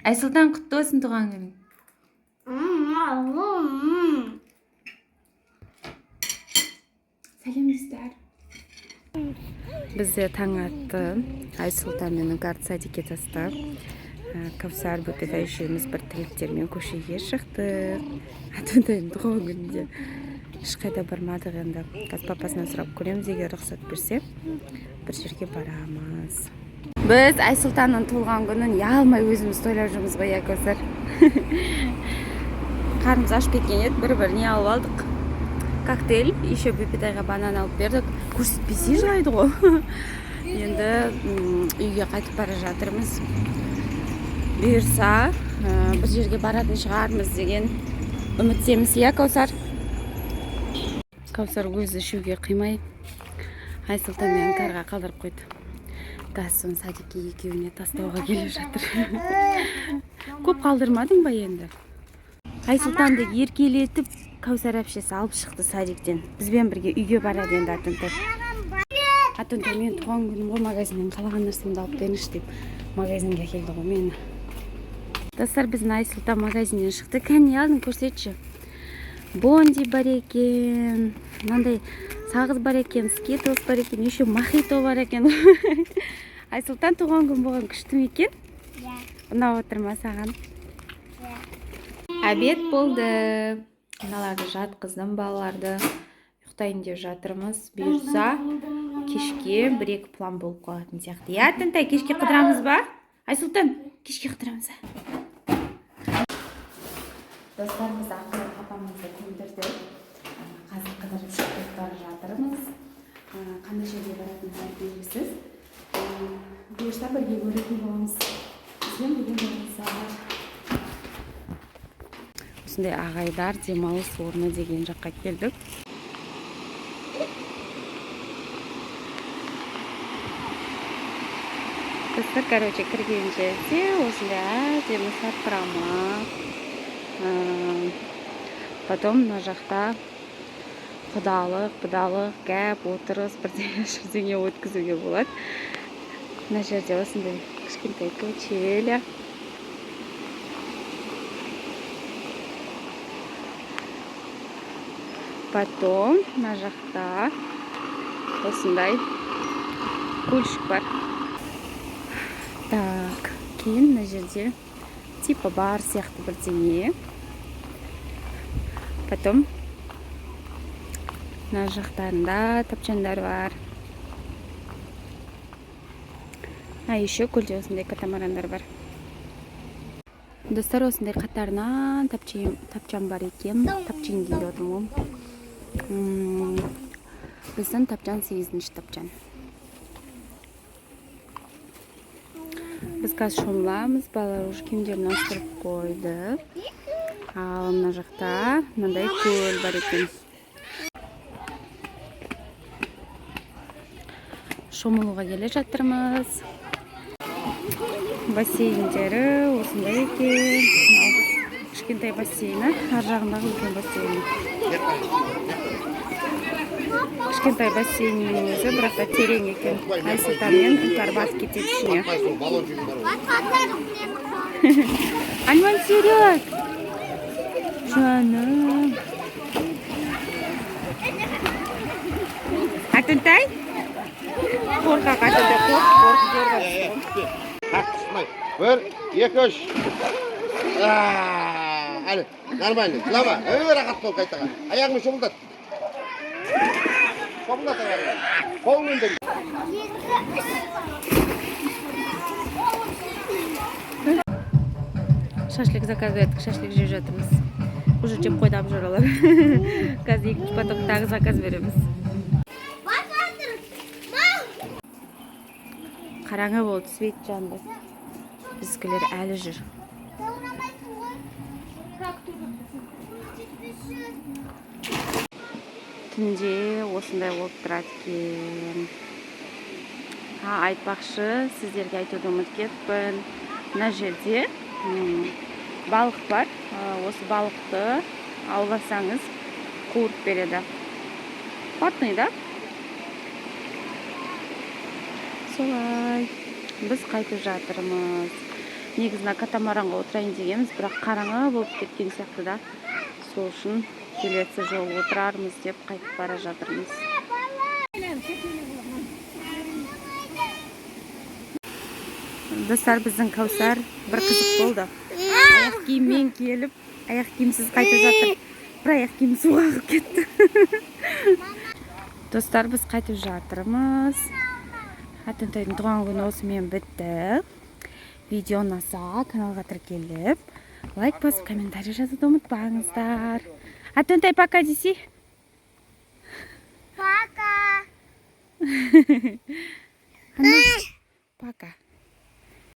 Айсұлтан, құтты болсын туған күнің. Сәлемдестер. Бізде таң атты. Айсұлтан менің карт садикке тастап. Кәусар Бөтеда үшеуміз бір тілектермен көшеге шықтық. Атундайым туған күнінде. Ешқайда бармадық енді. Қазір папасынан сұрап көреміз, егер рұқсат берсе, бір жерге барамыз. Біз Айсұлтанның туған күнін ұялмай өзіміз тойлап жүрміз ғой, Кәусар. Қарнымыз ашып кеткен еді, бір-біріне алып алдық. Коктейль, еще Бөпедайға банан алып бердік. Көрсетпесе жылайды ғой. Енді үйге қайтып бара жатырмыз. Бұйырса, бір жерге баратын шығармыз деген үміттеміз, Кәусар. Кәусар өзі ішуге қимай, Айсұлтан мен карға қалдырып қойды. Қазір садикке екеуіне тастауға келіп жатыр. Көп қалдырмадың ба енді? Айсұлтанды еркелетіп, Кәусар әпшесі алып шықты садиктен. Бізбен бірге үйге барады енді Атунтай. Атунтай, мен туған күнім ғой, магазиннен қалаған нәрсемді алып беріңізші деп магазинге келді ғой мені. Достар, біздің Айсұлтан магазиннен шықты. Кәне алдың, көрсетші. Бонди бар екен, мынандай сағыз бар екен, скитлс бар екен, еще мохито бар екен. Айсұлтан туған күн болған күшті ме екен? Иә. Ұнап отыр ма саған? Иә. Обед болды. Мыналарды жатқыздым, балаларды ұйықтайын деп жатырмыз. Бұйырса кешке бір-екі план болып қалатын сияқты. Атунтай, кешке қыдырамыз ба? Айсұлтан, кешке қыдырамыз ба? Достар, біз ақыры папамызды көндірді. Қазір қыдырып шығып бара жатырмыз. Қандай жерге баратынымыз белгісіз. Бұйырса бірге көретін боламыз. Бізбен бірге болыңыздар. Осындай ағайдар демалыс орны деген жаққа келдік. Достар, короче, кірген жерде осындай әдемі сарқырама. Потом мына жақта құдалық, кәп, отырыс, бірдеңе өткізуге болады. Мына жерде осындай кішкентай качеля. Потом мына жақта осындай көлшік бар. Так, кейін мына жерде типа бар сияқты бірдеңе. Потом мына жақтарында тапчандар бар. Еще көлде осындай катамарандар бар. Достар, осындай қатарынан тапчан бар екен. Тапчан дейді отырмын. Біздің тапчан 8-ші тапчан. Біз қазір шомыламыз, балалар уже киімдерін ауыстырып қойды. Ал мына жақта мынандай көл бар екен. Шомылуға келе жатырмыз. Бассейндері осындай екен. Кішкентай бассейні, ар жағындағы үлкен бассейні. Кішкентай бассейннің өзі, бірақ та терең екен. Айсұлтанмен іңкәр басып кетеді ішіне. Альман, сериал! Жаным. Атунтай? Қорқақ, Атунтай, қорқып зорға түсті. Бір, екі, үш. Әлі, нормально, жылама. Рақат бол қайтаға. Аяғымен шомылдат. Шомылдат аяғымен. Қолмен де. Шашлик заказывает, шашлик жеп жатырмыз. Уже жеп қойды обжоралар. Қазір екінші поток тағы заказ береміз. Қараңғы болды, свет жанды. Біздікілер әлі жүр. Түнде осындай болып тұрады екен. Айтпақшы, сіздерге айтуды ұмытып кетіппін. Мына жерде балық бар. Осы балықты ауласаңыз қуырып береді. Платный, да? Солай. Біз қайтып жатырмыз. негізі катамаранға отырайын дегенбіз, бірақ қараңғы болып кеткен сияқты да. Сол үшін келесі жолы отырармыз деп қайтып бара жатырмыз. Достар, біздің Каусар бір қызық болды. Аяқ киіммен келіп, аяқ киімсіз қайта жатыр. Бір аяқ киім суға ағып кетті. Достар, біз қайтып жатырмыз. Атентайдың туған күні осымен бітті. Видео ұнаса, каналға тіркеліп, лайк басып, комментарий жазуды ұмытпаңыздар. Атентай, пока десе. Пока. Пока.